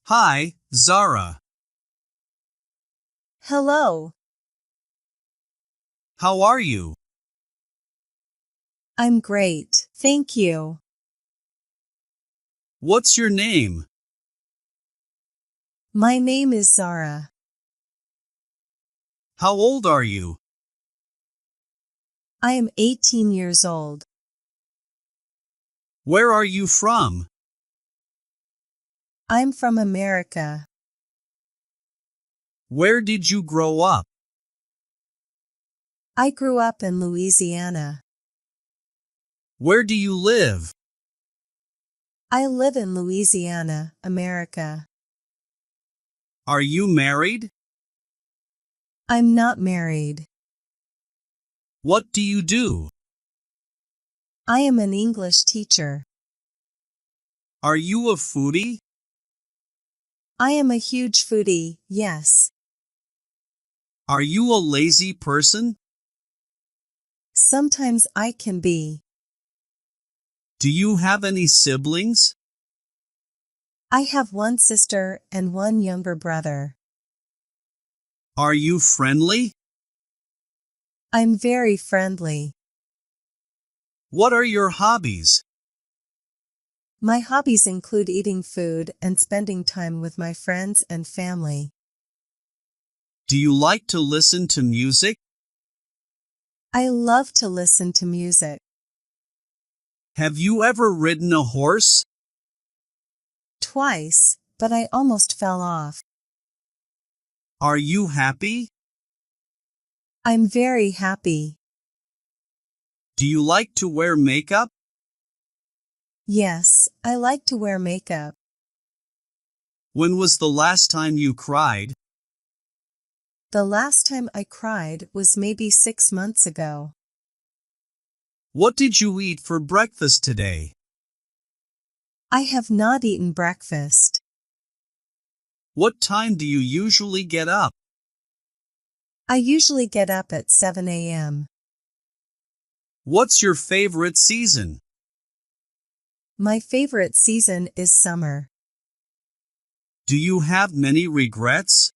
Hi, Zara. Hello, How are you? I'm great, thank you. What's your name? My name is Zara. How old are you? I am 18 years old. Where are you from? I'm from America. Where did you grow up? I grew up in Louisiana. Where do you live? I live in Louisiana, America. Are you married? I'm not married. What do you do? I am an English teacher. Are you a foodie? I am a huge foodie, yes. Are you a lazy person? Sometimes I can be. Do you have any siblings? I have one sister and one younger brother. Are you friendly? I'm very friendly. What are your hobbies? My hobbies include eating food and spending time with my friends and family. Do you like to listen to music? I love to listen to music. Have you ever ridden a horse? Twice, but I almost fell off. Are you happy? I'm very happy. Do you like to wear makeup? Yes, I like to wear makeup. When was the last time you cried? The last time I cried was maybe 6 months ago. What did you eat for breakfast today? I have not eaten breakfast. What time do you usually get up? I usually get up at 7 a.m. What's your favorite season? My favorite season is summer. Do you have many regrets?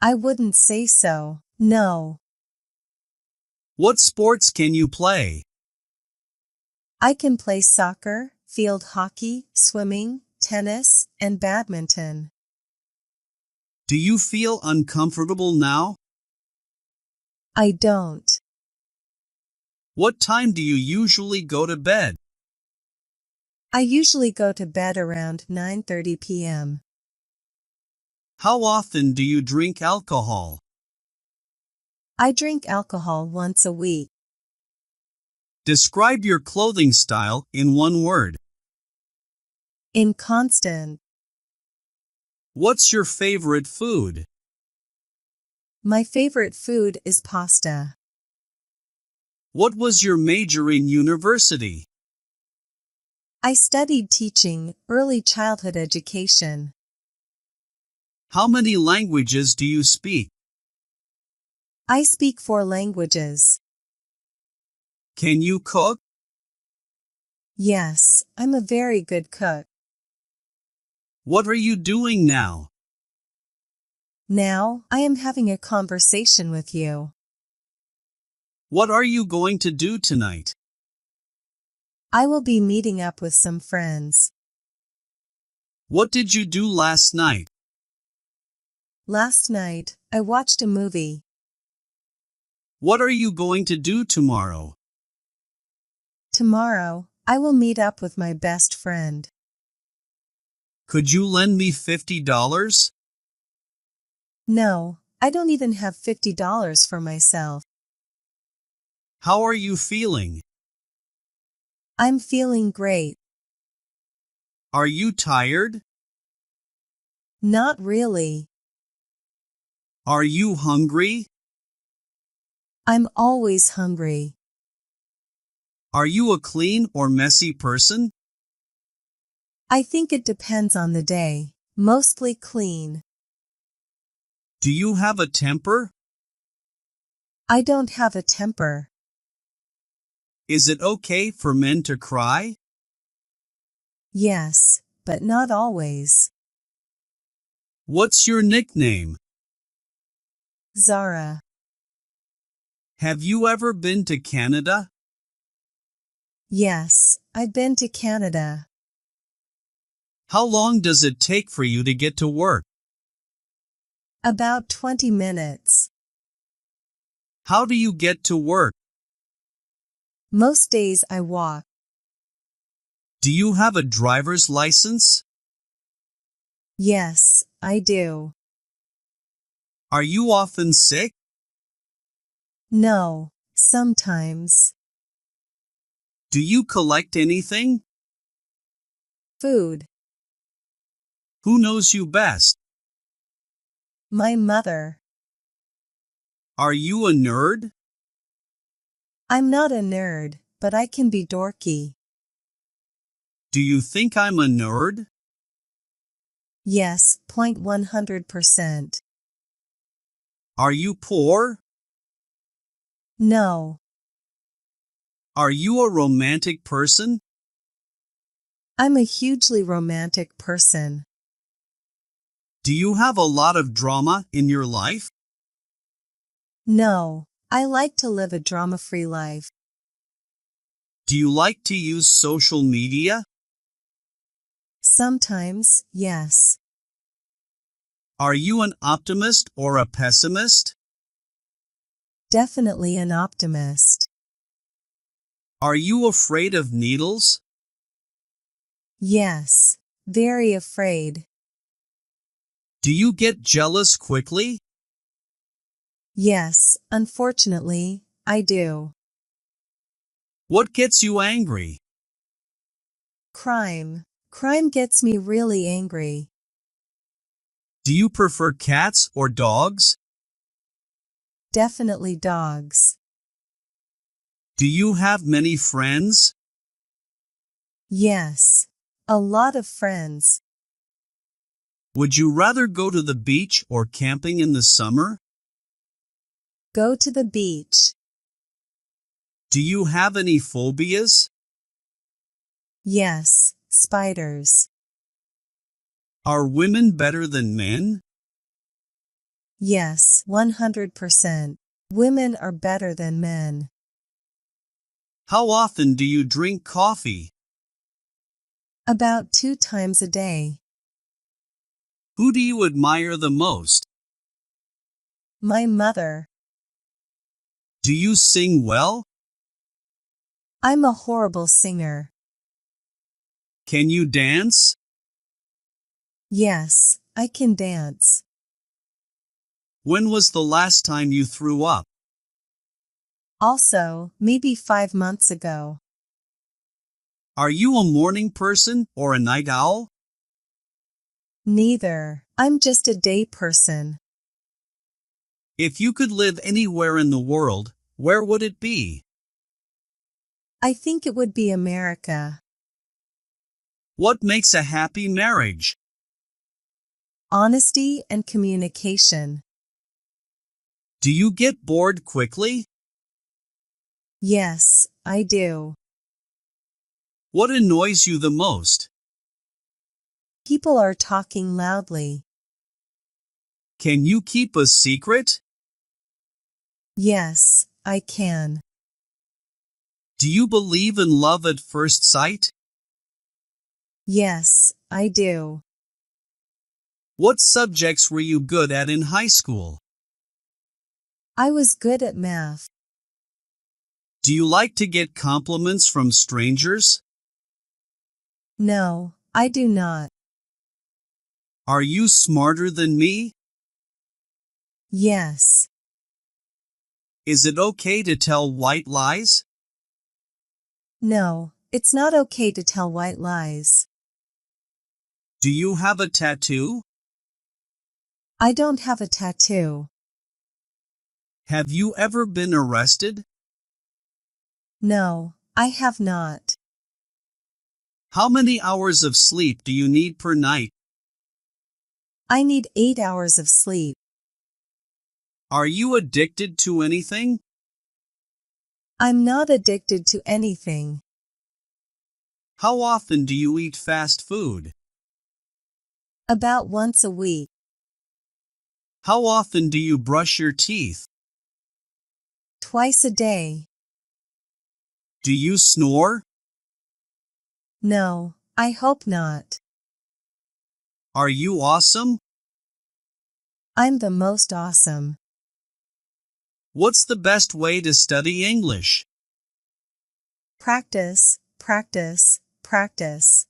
I wouldn't say so, no. What sports can you play? I can play soccer, field hockey, swimming, tennis, and badminton. Do you feel uncomfortable now? I don't. What time do you usually go to bed? I usually go to bed around 9:30 p.m. How often do you drink alcohol? I drink alcohol once a week. Describe your clothing style in one word. Inconstant. What's your favorite food? My favorite food is pasta. What was your major in university? I studied teaching, early childhood education. How many languages do you speak? I speak 4 languages. Can you cook? Yes, I'm a very good cook. What are you doing now? Now, I am having a conversation with you. What are you going to do tonight? I will be meeting up with some friends. What did you do last night? Last night, I watched a movie. What are you going to do tomorrow? Tomorrow, I will meet up with my best friend. Could you lend me $50? No, I don't even have $50 for myself. How are you feeling? I'm feeling great. Are you tired? Not really. Are you hungry? I'm always hungry. Are you a clean or messy person? I think it depends on the day. Mostly clean. Do you have a temper? I don't have a temper. Is it okay for men to cry? Yes, but not always. What's your nickname? Zara. Have you ever been to Canada? Yes, I've been to Canada. How long does it take for you to get to work? About 20 minutes. How do you get to work? Most days I walk. Do you have a driver's license? Yes, I do. Are you often sick? No, sometimes. Do you collect anything? Food. Who knows you best? My mother. Are you a nerd? I'm not a nerd, but I can be dorky. Do you think I'm a nerd? Yes, 100%. Are you poor? No, Are you a romantic person? I'm a hugely romantic person. Do you have a lot of drama in your life? No, I like to live a drama-free life. Do you like to use social media? Sometimes, yes. Are you an optimist or a pessimist? Definitely an optimist. Are you afraid of needles? Yes, very afraid. Do you get jealous quickly? Yes, unfortunately, I do. What gets you angry? Crime. Crime gets me really angry. Do you prefer cats or dogs? Definitely dogs. Do you have many friends? Yes, a lot of friends. Would you rather go to the beach or camping in the summer? Go to the beach. Do you have any phobias? Yes, spiders. Are women better than men? Yes, 100%. Women are better than men. How often do you drink coffee? About 2 times a day. Who do you admire the most? My mother. Do you sing well? I'm a horrible singer. Can you dance? Yes, I can dance. When was the last time you threw up? Also, maybe 5 months ago. Are you a morning person or a night owl? Neither. I'm just a day person. If you could live anywhere in the world, where would it be? I think it would be America. What makes a happy marriage? Honesty and communication. Do you get bored quickly? Yes, I do. What annoys you the most? People are talking loudly. Can you keep a secret? Yes, I can. Do you believe in love at first sight? Yes, I do. What subjects were you good at in high school? I was good at math. Do you like to get compliments from strangers? No, I do not. Are you smarter than me? Yes. Is it okay to tell white lies? No, it's not okay to tell white lies. Do you have a tattoo? I don't have a tattoo. Have you ever been arrested? No, I have not. How many hours of sleep do you need per night? I need 8 hours of sleep. Are you addicted to anything? I'm not addicted to anything. How often do you eat fast food? About once a week. How often do you brush your teeth? Twice a day. Do you snore? No, I hope not. Are you awesome? I'm the most awesome. What's the best way to study English? Practice, practice, practice.